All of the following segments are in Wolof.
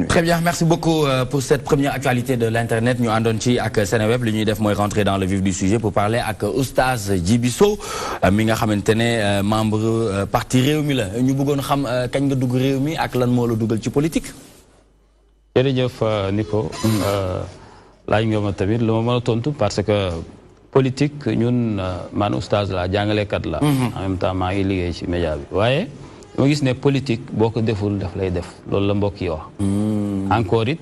Très bien, merci beaucoup pour cette première actualité de l'internet. Nous avons dit avec Seneweb, l'Union def mooy rentrer dans le vif du sujet pour parler avec Oustaz Djiby Sow mi nga xamantene membre parti Rewmi la ñu bëggoon xam kañ nga dugg Rewmi ak lan moo la dugal ci politique. jërëjëf Nico laaj nga ma tamit lu ma mën a tontu parce que politique ñun man oustaz la jàngalekat la. En même temps maa ngi liggéey ci média bi waaye. ma gis ne politique boo ko deful daf lay def loolu la mbokk yi wax. encore it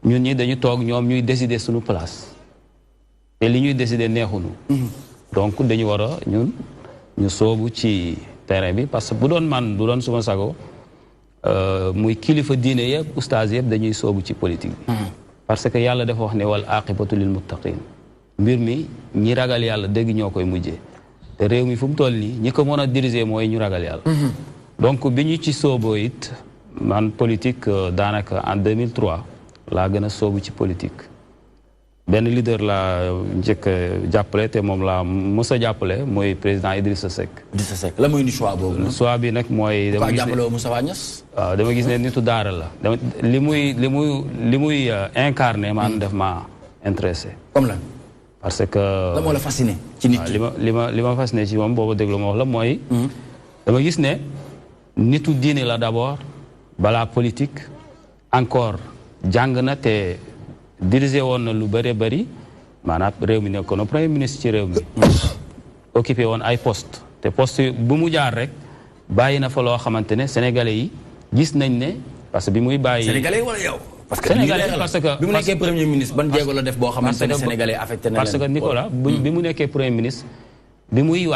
ñun ñi dañu toog ñoom ñuy décider suñu place te li ñuy décider neexuñu. donc dañu war a ñun ñu soobu ci terrain bi parce que bu doon man bu doon suma sago muy kilifa diine yëpp oustaz yëpp dañuy soobu ci politique bi. parce que yàlla dafa wax ne wal aqibatu lil muttaqin mbir mi ñi ragal yàlla dëgg ñoo koy mujjee te réew mi fu mu toll nii ñi ko mën a diriger mooy ñu ragal yàlla. donc bi ñu ci sooboo it man politique daanaka en 2003 laa gën a soobu ci politique benn leader laa njëkk jàppale te moom laa mës a jàppale mooy président Idrissa Seck. Idrissa Seck la mooy ni choix boobu. choix bi nag mooy. dama gis ne jàppale Moustapha Niasse. waaw dama gis ne nitu daara la dama li muy incarné man def ma intéressé. comme la. parce que. la moo la fasciné ci nit li ma fasciné ci moom boobu déglu ma wax la mooy. dama gis ne. nitu diine la d'abord balaa politique encore jàng na te dirigé woon na lu bëree bëri maanaam réew mi nekkoon na premier ministre ci réew mi occupé woon ay poste te poste bu mu jaar rek bàyyi na fa loo xamante ne sénégalais yi gis nañ ne parce que bi muy bàyyi. sénégalais wala yow. parce que bi mu nekkee premier ministre ban jéego la def boo xamante ne sénégalais affecté na leen. parce que Nicolas bi mu nekkee premier ministre bi muy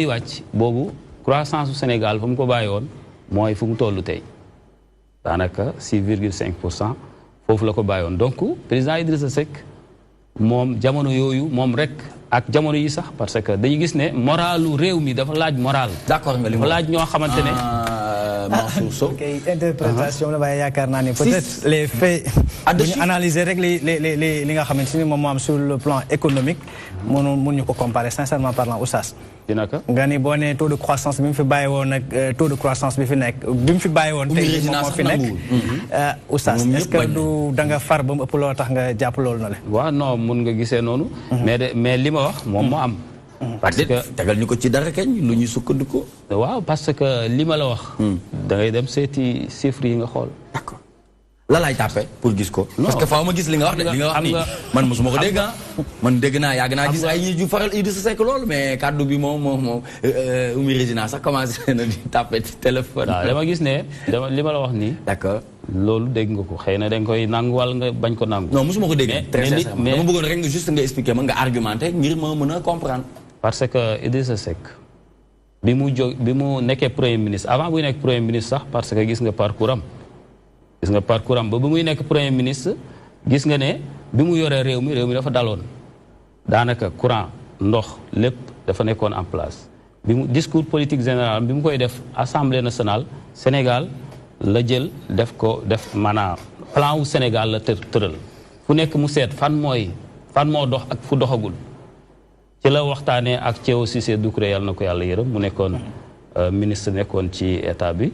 wàcc boobu croissance su Sénégal fa mu ko bàyyi woon. mooy fu mu toll tey daanaka 6,5% foofu la ko bàyyoon donc président Idrissa Seck moom jamono yooyu moom rek ak jamono yi sax parce que dañu gis ne moralu réew mi dafa laaj moral. d'accord nga li dafa laaj ñoo xamante ne. Mansour Sow. ok interprétation la waaye yaakaar naa ne peut-être les faits. bu ñu analyser rek li nga xamante ni moom moo am sur le plan économique. mun ñu ko comparer sincèrement parlant oustaz. dina ko nga ni boo nee taux de croissance bi mu fi bàyyi woon nag taux de croissance bi fi nekk bi mu fi bàyyi woon. tey moom moo fi nekk oustaz est-ce que du da nga far ba mu ëpp loo tax nga jàpp loolu na le. waaw non mun nga gisee noonu. mais li ma wax moom moo am. parce que tegal ñu ko ci dara kañ lu ñuy sukkandiku. waaw parce que li ma la wax. da ngay dem seeti chiffres yi nga xool. d'accord la laay tàppe pour gis ko. parce que faaw ma gis li nga wax de li nga wax nii man mosuma ko dégg man dégg naa yàgg naa gis ay ñi ju faral Idrissa Seck loolu mais kaddu bi moom Oumy Régina sax commencé na di tàppe ci téléphone. waaw dama gis ne li ma la wax nii. d'accord loolu dégg nga ko xëy na da nga koy nangu wala nga bañ ko nangu. non mosuma ko dégg. très sincèrement dama bëggoon rek nga juste nga expliquer ma nga argumenté ngir ma mën a comprendre. parce que Idrissa Seck bi mu nekkee premier ministre avant buy nekk premier ministre sax parce que gis nga parcours am. gis nga parcours am ba bi muy nekk premier ministre gis nga ne bi mu yoree réew mi dafa daloon daanaka courant ndox lépp dafa nekkoon en place bi mu discours politique général bi mu koy def assemblée nationale Sénégal la jël def maanaam plan wu Sénégal la tëral fu nekk mu seet fan moo dox ak fu doxagul ci la waxtaanee ak Thierno Cissé Doucouré yàlla na ko yàlla yërëm mu nekkoon ministre nekkoon ci état bi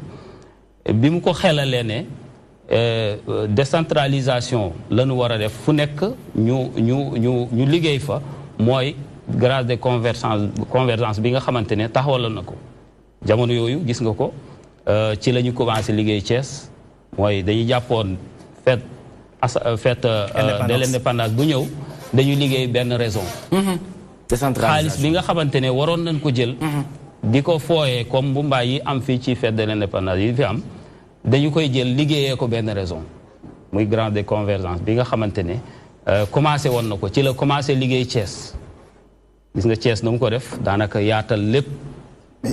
mu ko xelalee ne décentralisation la ñu war a def fu nekk ñu liggéey fa mooy grâce de convergence bi nga xamante ne taxawaloon na ko jamono yooyu gis nga ko ci la ñu commencé liggéey Thiès mooy dañuy jàppoon fête de l'indépendance bu ñëw dañuy liggéey benn raison xaalis bi nga xamante ne waroon nañ ko jël di ko fooyee comme bu mbaay yi am fii ci fête de l'indépendance yi fi am dañu koy jël liggéeyee ko benn raison muy grande de convergence bi nga xamante ne commencé woon na ko ci la commencé liggéey Thiès gis nga Thiès na mu ko def daanaka yaatal lépp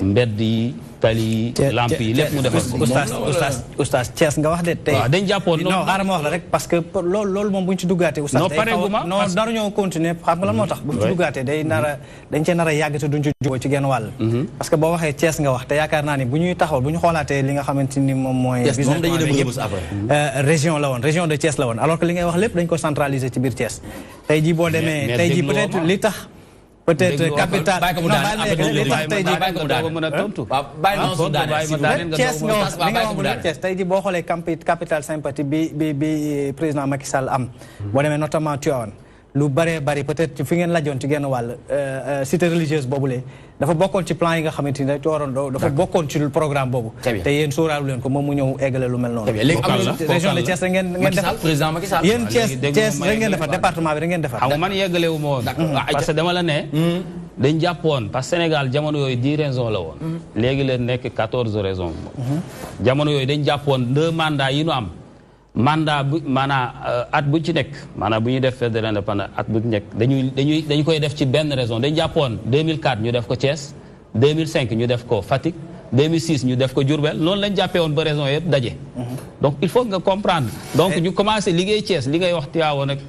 mbedd yi tali yi lamp yi lépp mu defal ko. oustaz Thiès nga wax de tey. waaw dañ jàppoon non xaaral ma wax la rek parce que loolu moom bu ñu ci duggaatee. oustaz non pareeguma non daru ñoo continuer xam nga lan moo tax. bu ñu ci duggaatee dañ cee nar a yàgg te duñ ci jubóo ci genn wàll. parce que boo waxee Thiès nga wax te yaakaar naa ni bu ñuy taxaw bu ñu xoolaatee li nga xamante ni moom mooy. région la woon région de Thiès la woon alors que li ngay wax lépp dañ ko centraliser ci biir Thiès. tey jii boo demee tey jii peut-être li tax peut-être capital Thiès tey jii boo xoolee capital sympathie bi président Macky Sall am boo demee notamment Tivaouane lu bëree bëri peut-être fi ngeen lajoon ci genn wàll cité religieuse boobule dafa bokkoon ci plan yi nga xamante ni dafa bokkoon ci programme boobu te yéen sóoraalu leen ko moom mu ñëw eggale lu mel noonu région de Thiès da ngeen defar président Macky Sall yéen Thiès da ngeen defar département bi da ngeen defar xam man yeggale wu ma woon parce que dama la ne dañ jàppoon parce que Sénégal jamono yooyu 10 raisons la woon léegi leen nekk 14 raisons jamono yooyu dañ jàppoon 2 mandats yi nu am mandat bu maanaam at bu ci nekk maanaam bu ñuy def fête de l'indépendance at bu ci nekk dañu koy def ci benn raison dañu jàppoon 2004 ñu def ko Thiès 2005 ñu def ko Fatick 2006 ñu def ko Diourbel noonu lañ jàppee woon ba raison yëpp daje. donc il faut nga comprendre. donc ñu commencé liggéey Thiès li ngay wax Tivaouane ak.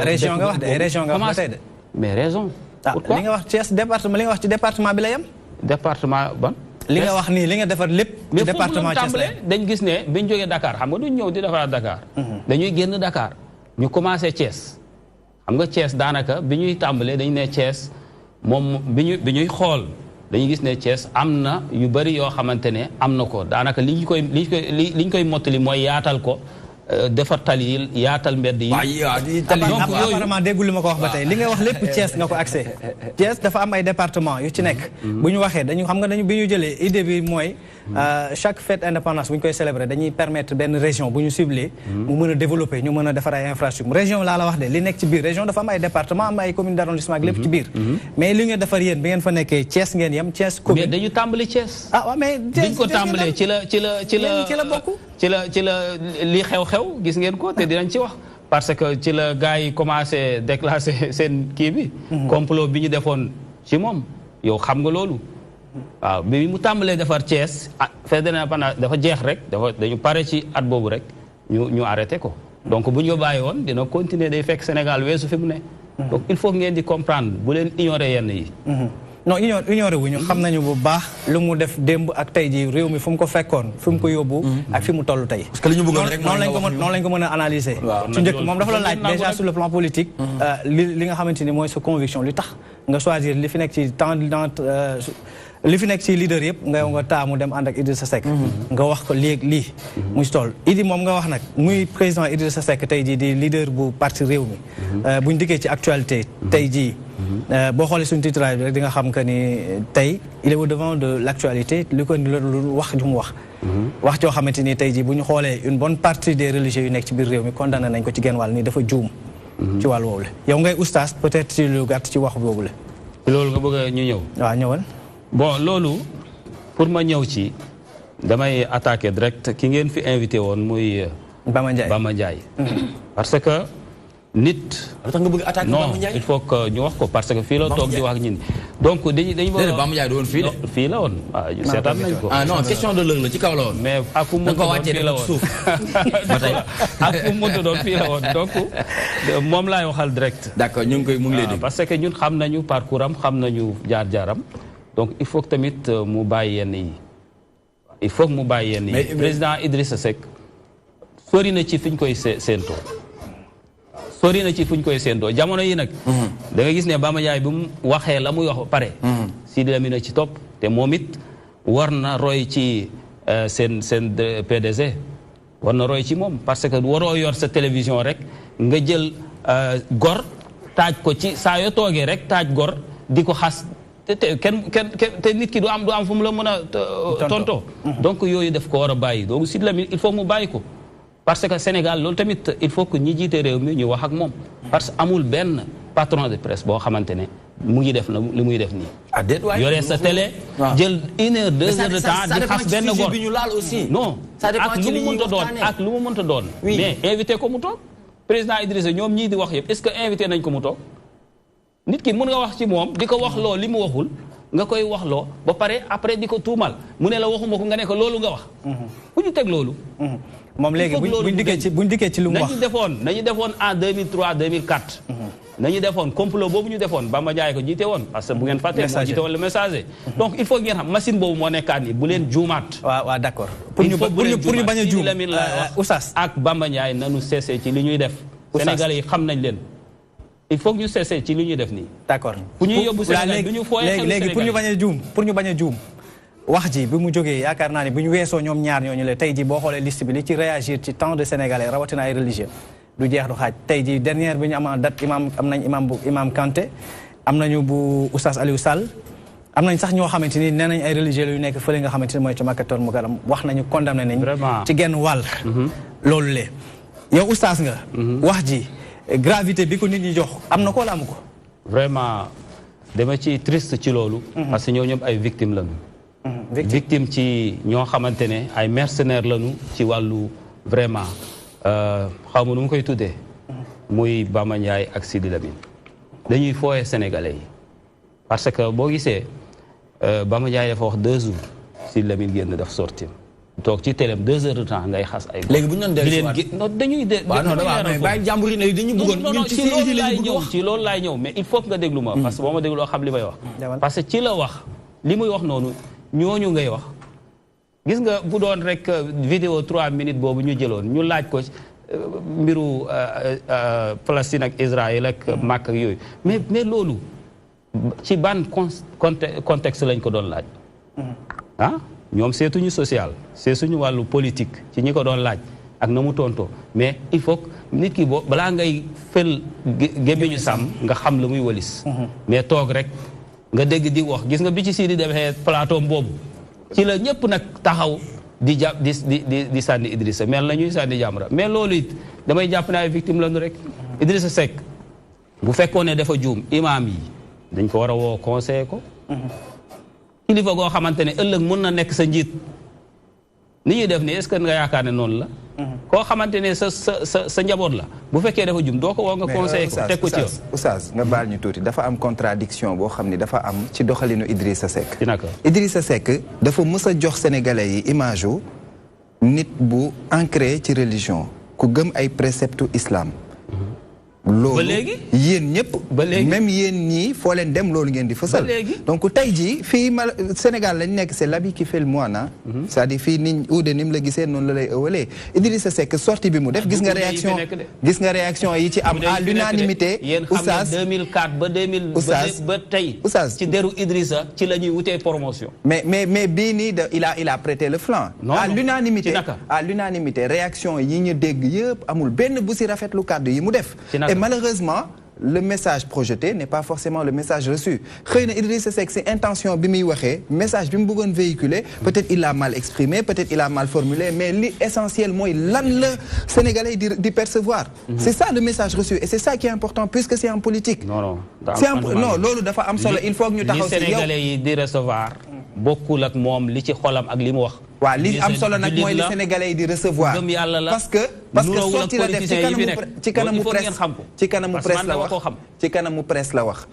région nga wax de région nga wax ba tey de. mais raison. pourquoi li nga wax Thiès département li nga wax ci département bi la yem. département ban. li nga wax nii li nga defar lépp. ci département Thiès la dañ gis ne biñ jógee Dakar xam nga duñ ñëw di defaraat Dakar. dañuy génn Dakar ñu commencé Thiès. xam nga Thiès daanaka bi ñuy tàmbalee dañu ne Thiès moom bi ñuy xool dañuy gis ne Thiès am na yu bëri yoo xamante ne am na ko daanaka li ñu koy mottali mooy yaatal ko. defar tali yi yaatal mbedd yi. apparemment déggul li ma ko wax ba tey li nga wax lépp Thiès nga ko accès Thiès dafa am ay département yu ci nekk. bu ñu waxee dañu xam nga dañu bi ñu jëlee idée bi mooy chaque fête indépendance bu ñu koy célébrer dañuy permettre benn région bu ñu ciblé. mu mën a développer ñu mën a defar ay infrastructure région laa la wax de li nekk ci biir région dafa am ay département am ay commune d'arrondissement ak lépp ci biir. mais li ngeen defar yéen bi ngeen fa nekkee Thiès ngeen yem Thiès commune. mais dañu tàmbali Thiès. ah waaw mais biñ ko tàmbalee ci la bokk. ci la li xew-xew gis ngeen ko te dinañ ci wax parce que ci la gars yi commencé déclasser seen kii bi. complot bi ñu defoon ci moom yow xam nga loolu. waaw bi mu tàmbalee defar Thiès fête de l'indépendance dafa jeex rek dañu pare ci at boobu rek ñu arrêté ko. donc bu ñu ko bàyyi woon dina continuer day fekk Sénégal weesu fi mu ne. donc il faut ngeen di comprendre bu leen ignorer yenn yi. non ignoré wuñu xam nañu bu baax lu mu def démb ak tey ji réew mi fu mu ko fekkoon fu mu ko yóbbu ak fi mu toll tey parce que li ñu bëggoon rek noonu lañ ko mën a analyser su njëkk moom dafa la laaj déjà sur le plan politique li nga xamante ni mooy sa conviction li tax nga choisir li fi nekk ci li fi nekk ci leader yëpp nga taamu dem ànd ak Idrissa Seck nga wax ko léegi lii muy toll Idi moom nga wax nag muy président Idrissa Seck tey jii di leader bu parti réew mi buñ dikkee ci actualité tey jii boo xoolee suñu titrage bi rek di nga xam que ni tey il est au devant de l'actualité li ko lu wax ju mu wax joo xamante ni tey jii bu ñu xoolee une bonne partie des religieux yu nekk ci biir réew mi condamné nañ ko ci genn wàll ni dafa juum ci wàll woowu la yow ngay oustaz peut-être ci lu gàtt ci wax boobu la loolu nga bëgg ñu ñëw waaw ñëwal bon loolu pour ma ñëw ci damay attaquer direct ki ngeen fi invité woon muy Bama Ndiaye parce que nit tax nga bëgg attaquer Bama Ndiaye non il faut que ñu wax ko parce que fii la toog di wax ak ñun donc dañu bëgg Bama Ndiaye doon fii de fii la woon waaw seetaan nañ ko non question de l'heure la ci kaw la woon mais ak fu mu doon fii la woon ak fu mu doon fii la woon donc moom laay waxal direct d'accord ñu ngi lay dégg parce que ñun xam nañu parcours am xam nañu jaar-jaaram donc il faut que tamit mu bàyyi yenn yi il faut que mu bàyyi yenn yi président Idrissa Seck sori na ci fi ñu koy séentoo sori na ci fu ñu koy séentoo jamono yi nag da nga gis ne Bama Ndiaye bi mu waxee la muy wax ba pare Sidi Lamine ci topp te moom it war na roy ci seen PDG war na roy ci moom parce que waroo yor sa télévision rek nga jël gor taaj ko ci saa yoo toogee rek taaj gor di ko xas te nit ki du am fu mu la mën a tontoo donc yooyu daf ko war a bàyyi donc Sidi Lamine il faut mu bàyyi ko parce que Sénégal loolu tamit il faut que ñi jiite réew mi ñu wax ak moom parce que amul benn patron de presse boo xamante ne mu ngi def li muy def nii yore sa télé jël 1 heure 2 heures de temps di xas benn góor non ak lu mu mënta doon mais invité ko mu toog président Idrissa ñoom ñii di wax yëpp est-ce que invité nañ ko mu toog nit ki mën nga wax ci moom di ko wax loo li mu waxul nga koy wax loo ba pare après di ko tuumal mu ne la waxuma ko nga ne ko loolu nga wax bu ñu teg loolu moom léegi buñ dikkee ci lu mu wax nañu defoon en 2003 2004 nañu defoon complot boobu ñu defoon Bamba Ndiaye ko jiite woon parce que bu ngeen fàttee moo jiite woon le messager donc il faut ngeen xam machine boobu moo nekkaat ni bu leen juumaat waaw d'accord pour ñu bañ a juum Oustaz ak Bamba Ndiaye nanu cessé ci li ñuy def Sénégalais yi xam nañ leen il faut que ñu cesser ci li ñuy def nii. d'accord pour ñu yóbbu Sénégal du ñu fooyee xelu léegi pour ñu bañ a juum wax ji bi mu jógee yaakaar naa ne bu ñu weesoo ñoom ñaar ñooñu la tey ji boo xoolee liste bi li ci réagir ci tant de sénégalais rawatina ay religieux du jeex du xaaj tey ji dernière bi ñu am date am nañ imam Kanté am nañu bu oustaz Aliou Sall am nañ sax ñoo xamante ni nee nañ ay religieux yu nekk fële nga xamante ni mooy ci Makkatul Mukarram wax nañu condamné nañ ci genn wàll loolu lee yow oustaz nga wax ji gravité bi ko nit ñi jox am na ko wala amu ko vraiment dama ci triste ci loolu parce que ñoo ñëpp ay victimes lañu victime ci ñoo xamante ne ay mercenaires lañu ci wàllu vraiment xaw ma nu mu koy tuddee muy Bamba Ndiaye ak Sidi Lamine dañuy fooyee sénégalais yi parce que boo gisee Bamba Ndiaye dafa wax 2 jours Sidi Lamine génn daf sorti toog ci télém 2 heures de temps ngay xas ay. léegi bu ñu doon dellusiwaat non dañuy de. waaw non mais bàyyi jàmbur yi ne dañu bëggoon ñun ci loolu laay ñëw ci loolu laay ñëw mais il faut que nga déglu ma. parce que boo ma dégloo xam li may wax. parce que ci la wax li muy wax noonu ñooñu ngay wax. gis nga bu doon rek vidéo 3 minutes boobu ñu jëloon ñu laaj ko mbiru Palestine ak Israël ak Makka ak yooyu mais loolu ci ban contexte lañ ko doon laaj. ah ñoom seetuñu social seetuñu wàllu politique ci ñi ko doon laaj ak na mu tontoo mais il faut que nit ki boo balaa ngay fël gémmiñu sàmm nga xam la muy walis mais toog rek nga dégg di wax gis nga bi ci Sidi defee plateau boobu ci la ñëpp nag taxaw di jàpp di sànni Idrissa mel na ñuy sànni Jamra mais loolu it damay jàpp ne ay victime lañu rek Idrissa Seck bu fekkoon ne dafa juum imaam yi dañ ko war a woo conseiller ko kilifa goo xamante ne ëllëg mën na nekk sa njiit ni ñuy def nii est-ce que nga yaakaar ne noonu la koo xamante ne sa njaboot la bu fekkee dafa jum doo ko woo nga conseiller ko teg ko ci yow oustaz nga baal ñu tuuti dafa am contradiction boo xam ne dafa am ci doxalinu Idrissa Seck ci naka Idrissa Seck dafa mës a jox sénégalais yi image u nit bu ancré ci religion ku gëm ay préceptes islam loolu yéen ñëpp même yéen ñii foo leen dem loolu ngeen di fësal donc tey jii fii Sénégal lañ nekk c'est l'habit qui fait le moine c'est-à-dire fii niñ uude ni mu la gisee noonu la lay ëwalee Idrissa Seck sortie bi mu def gis nga réaction yi ci am à l'unanimité yéen xam ne 2004 ba 2000 ba tey ci deru Idrissa ci la ñuy wutee promotion mais bii nii il a prêté le flanc à l'unanimité réaction yi ñu dégg yëpp amul benn bu si rafetlu kàddu yi mu def et malheureusement le message projeté n'est pas forcément le message reçu xëy na Idrissa Seck c'est intention bi muy waxee message bi mu bëggoon véhiculer peut-être il l'a mal exprimé peut-être il a mal formulé mais li essentiel mooy lan la sénégalais di percevoir c'est ça le message reçu et c'est ça qui est important puisque c'est en politique non loolu dafa am solo il faut que ñu taxaw si yow li sénégalais yi di recevoir bokkul ak moom li ci xolam ak li mu wax waaw li am solo nag mooy li sénégalais yi di recevoir parce que sorti la def ci kanamu presse la wax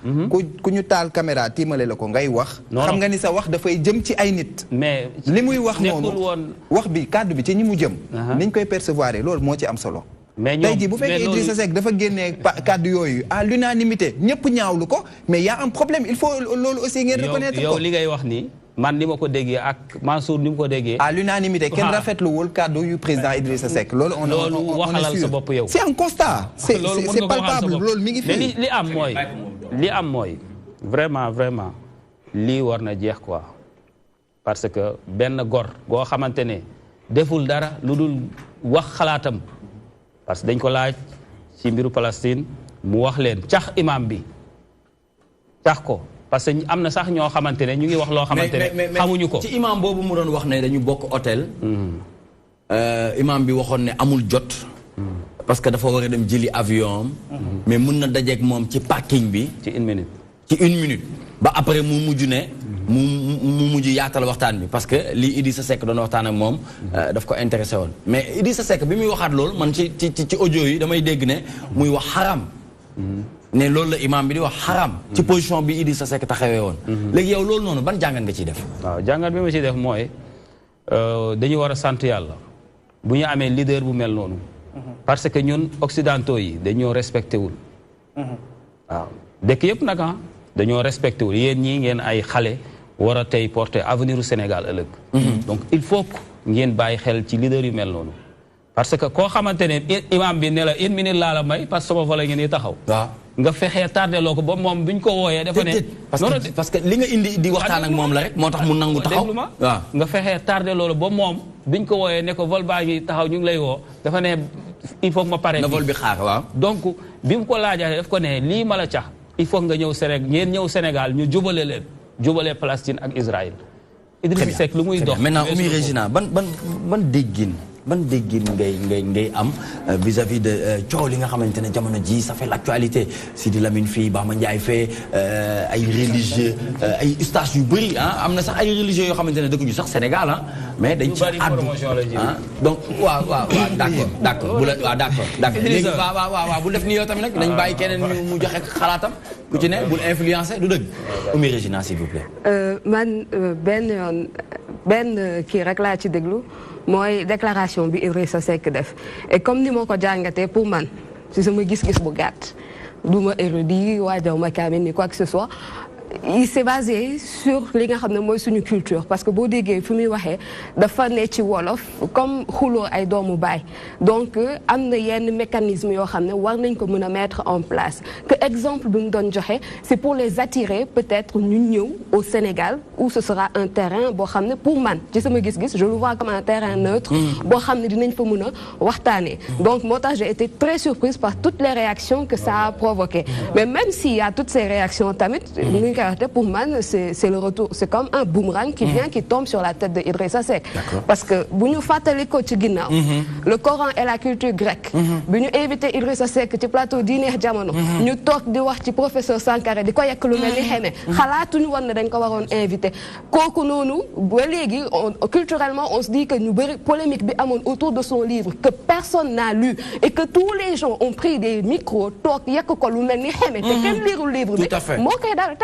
ku ñu taal caméra tiimale la ko ngay wax xam nga ni sa wax dafay jëm ci ay nit mais li muy wax noonu wax bi kàddu bi ci ñi mu jëm niñ koy percevoir loolu moo ci am solo tey jii bu fekkee Idrissa Seck dafa génnee kàddu yooyu à l'unanimité ñëpp ñaawlu ko mais y a un problème il faut loolu aussi ngeen reconnaître ko yow li ngay wax nii man ni ma ko déggee ak Mansour ni mu ko déggee à l'unanimité kenn rafetluwul kàddu yu président Idrissa Seck loolu loolu waxalal sa bopp yow c'est un constat c'est palpable loolu mi ngi fi li am mooy vraiment lii war na jeex quoi parce que benn gor goo xamante ne deful dara lu dul wax xalaatam parce que dañ ko laaj ci mbiru Palestine mu wax leen cax imam bi cax ko parce que am na sax ñoo xamante ne ñu ngi wax loo xamante ne xamuñu ko ci imam boobu mu doon wax ne dañu bokk hôtel imam bi waxoon ne amul jot parce que dafa war a dem jëli avion mais mun na dajeek moom ci parking bi ci 1 minute ba après mu mujj ne mu mujj yaatal waxtaan bi parce que lii Idrissa Seck doon waxtaan ak moom daf ko intéressé woon mais Idrissa Seck bi muy waxaat loolu man ci audio yi damay dégg ne muy wax xaram ne loolu la imam bi di wax xaram ci position bi Idrissa Seck taxawee woon léegi yow loolu noonu ban jàngat nga ciy def waaw jàngat bi ma ciy def mooy dañu war a sant yàlla bu ñu amee leader bu mel noonu parce que ñun occidentaux yi dañoo respecté wul waaw dëkk yëpp nag dañoo respecté wul yéen ñii ngeen ay xale war a tey porter avenir u Sénégal ëllëg donc il faut que ngeen bàyyi xel ci leader yu mel noonu parce que koo xamante ne imam bi ne la 1 minute laa la may parce que sama fa la ngeen di taxaw nga fexee tardé loo ko ba moom bi ñu ko wooyee dafa ne parce que li nga indi di waxtaan ak moom la rek moo tax mu nangu taxaw waaw nga fexee tardé loolu ba moom bi ñu ko wooyee ne ko vol baa ngi taxaw ñu ngi lay woo dafa ne il faut que ma pare na vol bi xaar waaw donc bi mu ko laajee daf ko ne lii ma la cax il faut nga ñëw Sénégal ngeen ñëw Sénégal ñu jubale Palestine ak Israël Idriss Seck lu muy dox maintenant Oumy Régina ban déggin ngay am vis-à-vis de coow li nga xamante ne jamono ji ça fait l'actualité Sidi Lamine fii Bamba Ndiaye fee ay religieux ay ustaas yu bëri ah am na sax ay religieux yoo xamante ne dëkkuñu sax Sénégal ah mais dañ ci àddu ah donc waaw d'accord bu la waaw d'accord léegi waaw bu def ni yow tamit nag nañ bàyyi keneen mu joxe xalaatam ku ci ne bul influencer du dëgg Oumy Régina s'il vous plaît man benn kii rek laa ci déglu mooy déclaration bi Idrissa Seck def et comme ni ma ko jàngatee pour man ci sama gis-gis bu gàtt du ma érudit waajaw ma kaamil ni quoi que ce soit il s'est basé sur li nga xam ne mooy suñu culture parce que boo déggee fi muy waxee dafa ne ci wolof comme xuloo ay doomu baay donc am na yenn mécanisme yoo xam ne war nañ ko mën a mettre en place que exemple bi mu doon joxe c'est pour les attirer peut-être ñu ñëw au Sénégal où ce sera un terrain boo xam ne pour man ci sama gis-gis je le vois comme un terrain neutre boo xam ne dinañ fa mën a waxtaanee donc moo tax j'ai été très surprise par toutes les réactions que ça a provoqué mais même s'il y a toutes ces réactions tamit pour moi, c'est le retour, c'est comme un boomerang qui vient, qui tombe sur la tête de Idrissa Seck. Parce que, nous fatalico le Coran et la culture grecque. Nous invité Idrissa Seck au plateau d'Iner Diamono. Nous talk de voir le professeur Sankara, de quoi il y a que le même Khalatu nous avons invité. Culturellement, on se dit que nous polémique autour de son livre, que personne n'a lu, et que tous les gens ont pris des micros, talk, il y a que le même livre. Tout à fait.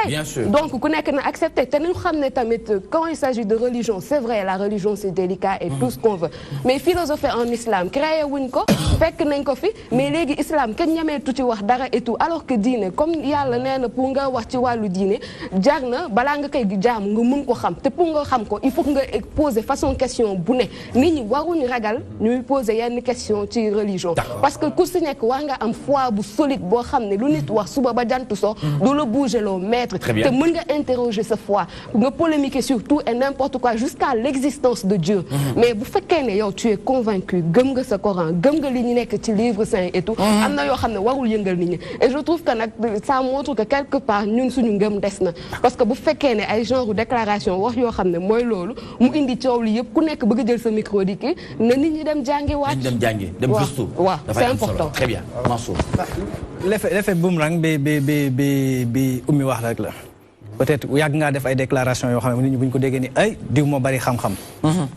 Bien sûr. Donc, on a accepté. Quand il s'agit de religion, c'est vrai, la religion c'est délicat et tout ce qu'on veut. Mais philosopher en islam, créer winko, fait que n'enkofi, mais les islam, quand y a tout dara et tout, alors que dîner, comme il y a le nène pour nga wati walu dîner, diagna, balanga kay jam, nga ko xam, te pour nga xam ko, il faut nga poser façon question bouné. Ni waruñu ragal, ñu poser yenn question ci religion. Parce que ku ci nek war nga am foi bu solide bo xamné lu nit wax suba ba jantu so, do le bouger lo maître. Tu peux interroger sa foi, me polémiquer sur tout et n'importe quoi jusqu'à l'existence de Dieu. Mais vous faites que tu es convaincu, gëm nga sa Coran, gëm nga li ñu nekk ci livre saint et tout. Amna yo xamné warul yëngal nit ñi. Et je trouve que ça montre que quelque part ñun suñu ngëm des na. Parce que bu fekkee ne ay genre déclaration wax yo xamné moy lolu mu indi ciow li yépp ku nekk bëgg jël sa micro di ki na nit ñi dem jàngi wacc. Dem jàngi, dem gëstu. C'est important. Très bien. Mansour. L'effet boomerang bi Oumy wax rek la. Peut-être yàgg ngaa def ay déclaration yoo xam ne nit ñi bu ñu ko déggee ni ay diw moo bari xam-xam.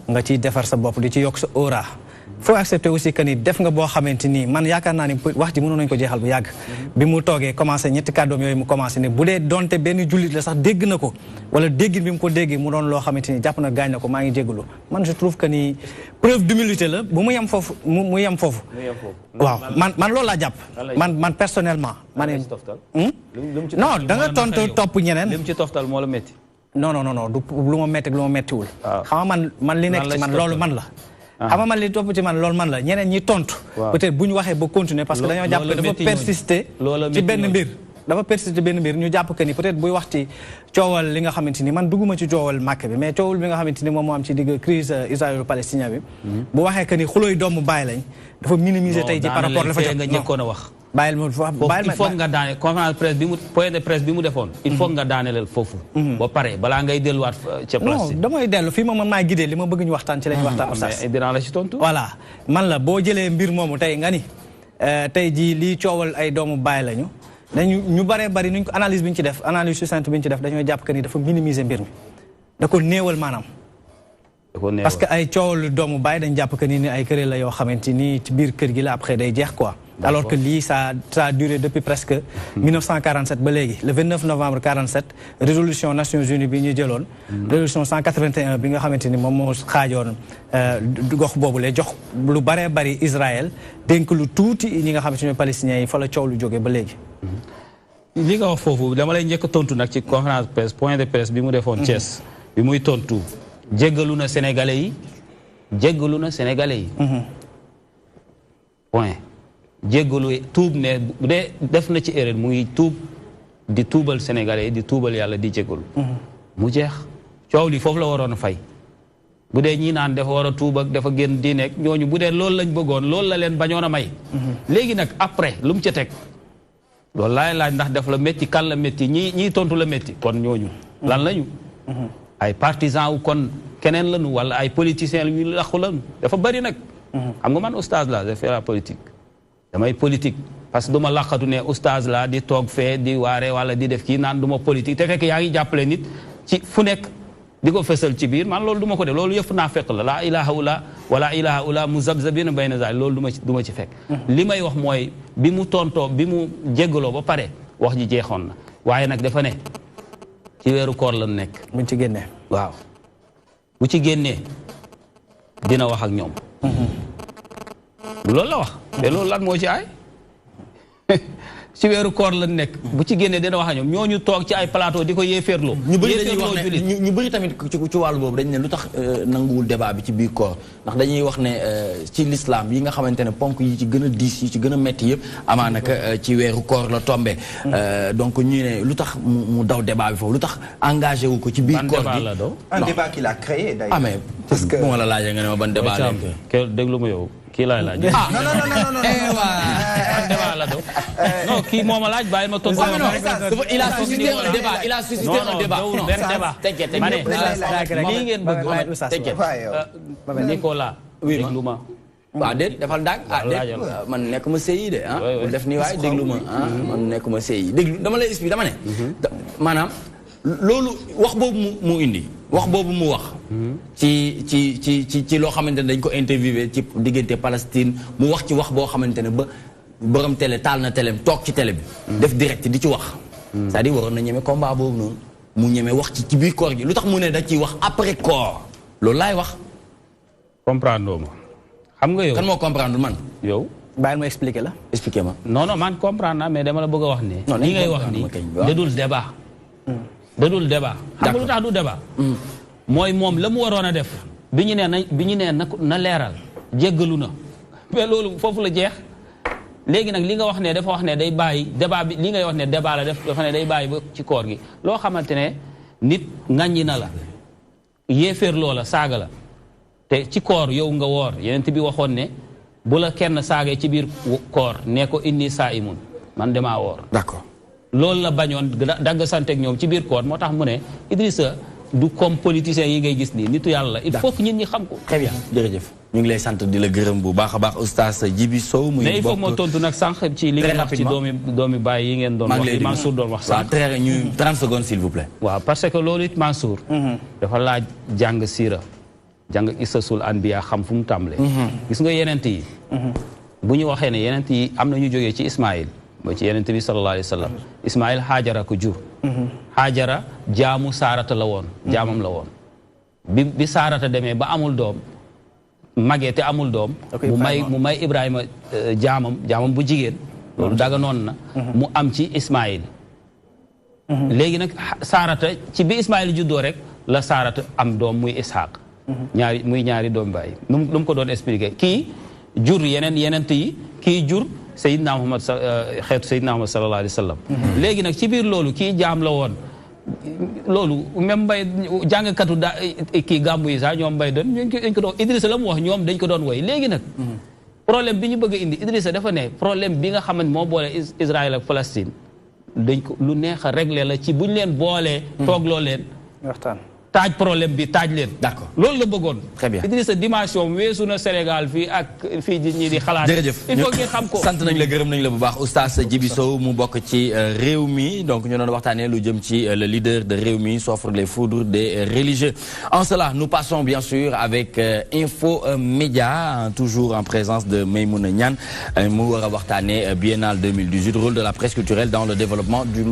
nga ciy defar sa bopp di ci yokk sa aura. faut accepter aussi que ni def nga boo xamante ni man yaakaar naa ni wax ji mënoon nañu ko jeexal bu yàgg. bi mu toogee commencé ñetti kàddoom yooyu mu commencé ne bu dee donte benn jullit la sax dégg na ko wala déggin bi mu ko déggee mu doon loo xamante ni jàpp na gaañ na ko maa ngi jégalu man je trouve que ni preuve d'humilité la bu mu yem foofu mu yem foofu. waaw man loolu laa jàpp. man personnellement. ma ne non da nga tontu topp ñeneen. lim ci toftal moo la métti. non du lu ma métti ak lu ma méttiwul. xam nga man li nekk ci man loolu man la. xam nga man li topp ci man loolu man la ñeneen ñi tontu. peut-être bu ñu waxee ba continuer parce que dañoo jàpp que dafa persister ci benn mbir. dafa persister benn mbir ñu jàpp que ni peut-être buy wax ci coowal li nga xamante ni man dugguma ci coowal màkk bi mais coowal bi nga xamante ni moom moo am ci digg crise israélo-palestinien bi. bu waxee que ni xulooy doomu baay lañ. dafa minimiser tey ji par rapport la fa jot nga njëkkoon a wax. bàyyil ma il faut nga daane conférence presse bi mu point de presse bi mu defoon. il faut nga daaneleel foofu. ba pare balaa ngay delluwaat ca place. non damay dellu fii man maa guidé li ma bëgg ñu waxtaan ci lañu waxtaan. mais dinaa la ci tontu. voilà man la boo jëlee mbir moomu tey nga ni tey jii lii coowal ay doomu baay lañu. ñu baree bari nuñ ko analyse bi ñu ci def analyse succincte bi ñu ci def dañoo jàpp que ni dafa minimiser mbir mi da ko néewal maanaam. parce que ay coowal doomu baay dañ jàpp que ni ay kër la yoo xamante ni ci biir kër gi la après day jeex quoi. alors que lii ça a duré depuis presque 1947 ba léegi le 29 novembre 47 résolution Nations Unies bi ñu jëloon. résolution 181 bi nga xamante ni moom moo xaajoon gox boobu lay jox lu baree bari Israël dénk lu tuuti ñi nga xamante ne palestiniens yi fa la coow lu jógee ba léegi. li nga wax foofu dama lay njëkk a tontu nag ci conférence presse point de presse bi mu defoon Thiès. bi muy tontu jéggalu na Sénégalais yi. point jéggalu tuub ne bu dee def na ci erreur mu ngi tuub di tuubal sénégalais di tuubal yàlla di jéggalu mu jeex coow li foofu la waroon a fay bu dee ñii naan dafa war a tuub ak dafa génn di nekk ñooñu bu dee loolu lañ bëggoon loolu la leen bañoon a may léegi nag après lu mu ca teg loolu laay laaj ndax def la métti kan la métti ñii tontu la métti kon ñooñu lan lañu ay partisans wu kon keneen lañu wala ay politiciens la ñu laqu lañu dafa bëri nag xam nga man oustaz la j'ai fait la politique damay politique parce que du ma laqatu ne oustaz la di toog fee di waare wala di def kii naan du ma politique te fekk yaa ngi jàppale nit ci fu nekk di ko fësal ci biir man loolu du ma ko def loolu yëpp naa fekk la laa ilaha ula wala ilaha ula muzabzabina bayna zaal loolu du ma ci fekk li may wax mooy bi mu tontoo bi mu jéggaloo ba pare wax ji jeexoon na waaye nag dafa ne ci weeru koor la nekk buñ ci génnee waaw bu ci génnee dina wax ak ñoom loolu la wax te loolu lan moo ci aay ci weeru koor la nekk bu ci génnee dina wax ak ñoom ñooñu toog ci ay plateau di ko yéeféerloo ñu bëri tamit ci wàllu boobu dañ ne lu tax nanguwul débat bi ci biir koor ndax dañuy wax ne ci l'islam yi nga xamante ne ponk yi ci gën a diis yi ci gën a metti yëpp amaanaka ci weeru koor la tombé donc ñu ne lu tax mu daw débat bi foofu lu tax engagé wu ko ci biir koor gi un débat qu'il a créé d'ailleurs mais parce que bu ma la laajee nga ne ma ban débat la ke déglu ma yow kii laay laaj non ban débat la do non kii moo ma laaj bàyyi ma tontu il a suscité un débat il a suscité un débat benn débat t'inquiète ma ne lii ngeen bëgg t'inquiète Nicolas déglu ma waaw déet defal ndànk déet man nekk ma CI de def nii waaye déglu ma man nekk ma CI déglu dama lay expliquer dama ne maanaam loolu wax boobu mu indi wax boobu mu wax ci loo xamante ne dañ ko interviewé ci diggante Palestine mu wax ci wax boo xamante ne ba borom télé taal na télé toog ci télé bi def direct di ci wax c'est-à-dire waroon na ñeme combat boobu noonu mu ñeme wax ci biir koor gi lu tax mu ne da ciy wax après koor loolu laay wax comprendre ma xam nga yow kan moo comprendre man yow bàyyi ma expliquer la expliquer ma non man comprendre naa mais dama la bëgg a wax ne li ngay wax ni dadul débat dadul débat xam nga lu tax du débat mooy moom la mu waroon a def bi ñu nee na leeral jéggalu na mais loolu foofu la jeex léegi nag li nga wax ne dafa wax ne day bàyyi débat bi li ngay wax ne débat la def dafa ne day bàyyi ba ci koor gi loo xamante ne nit ŋàññi na la yéeféer loola saaga la te ci koor yow nga woor yeneen bi waxoon ne bu la kenn saagee ci biir koor ne ko inni saa imun man damaa woor d'accord loolu la bañoon dagg sante ak ñoom ci biir koor moo tax mu ne Idrissa du comme politicien yi ngay gis nii nitu yàlla il faut que nit ñi xam ko très bien jërëjëf ñu ngi lay sant di la gërëm bu baax a baax oustaz Djibi Sow muy mais il faut moo tontu nag sànq ci li nga wax ci doomi bàyyi yi ngeen doon wax li Mansour doon wax sànq très ñu 30 secondes s'il vous plaît waaw parce que loolu it Mansour dafa laaj jàng siira jàng isasul anbiya xam fu mu tàmbalee gis nga yenent yi bu ñu waxee ne yenent yi am na ñu jógee ci Ismaïl mooy ci yenent bi sallallahu alayhi wa sallam Ismaïl Haajara ko jur Haajara jaamu Saarata la woon jaamam la woon bi Saarata demee ba amul doom magee te amul doom mu may Ibrahima jaamam bu jigéen loolu daga noonu na mu am ci Ismaïl léegi nag Saarata ci bi Ismaïl juddoo rek la Saarata am doom muy Ishaq ñaari doom bàyyi nu mu ko doon expliqué kii jur yenent yi kii jur Seydina Muhammad xeetu Seydina Muhammad sallallahu alayhi wa sallam léegi nag ci biir loolu kii jaam la woon loolu même mbay jàngkatu kii gàmmu yi sax ñoom mbay doon dañ ko doon Idrissa la mu wax ñoom dañ ko doon woy léegi nag problème bi ñu bëgg a indi Idrissa dafa ne problème bi nga xamante moo boole Israël ak Palestine dañ ko lu neex a régler la ci buñ leen boolee toogloo leen waxtaan taaj problème bi taaj leen. d'accord loolu la bëggoon. très bien Idrissa dimension weesu na Sénégal fii ak fii ñi di xalaat. jërëjëf il faut ngeen xam ko. sant nañ la gërëm nañ la bu baax oustaz Djibi Sow mu bokk ci Rewmi donc ñu doon waxtaanee lu jëm ci le leader de Rewmi s'offre les foudres des religieux. En cela nous passons bien sûr avec Info Média toujours en présence de Maymouna Niane mu war a waxtaanee Biennale 2018 rôle de la presse culturelle dans le développement du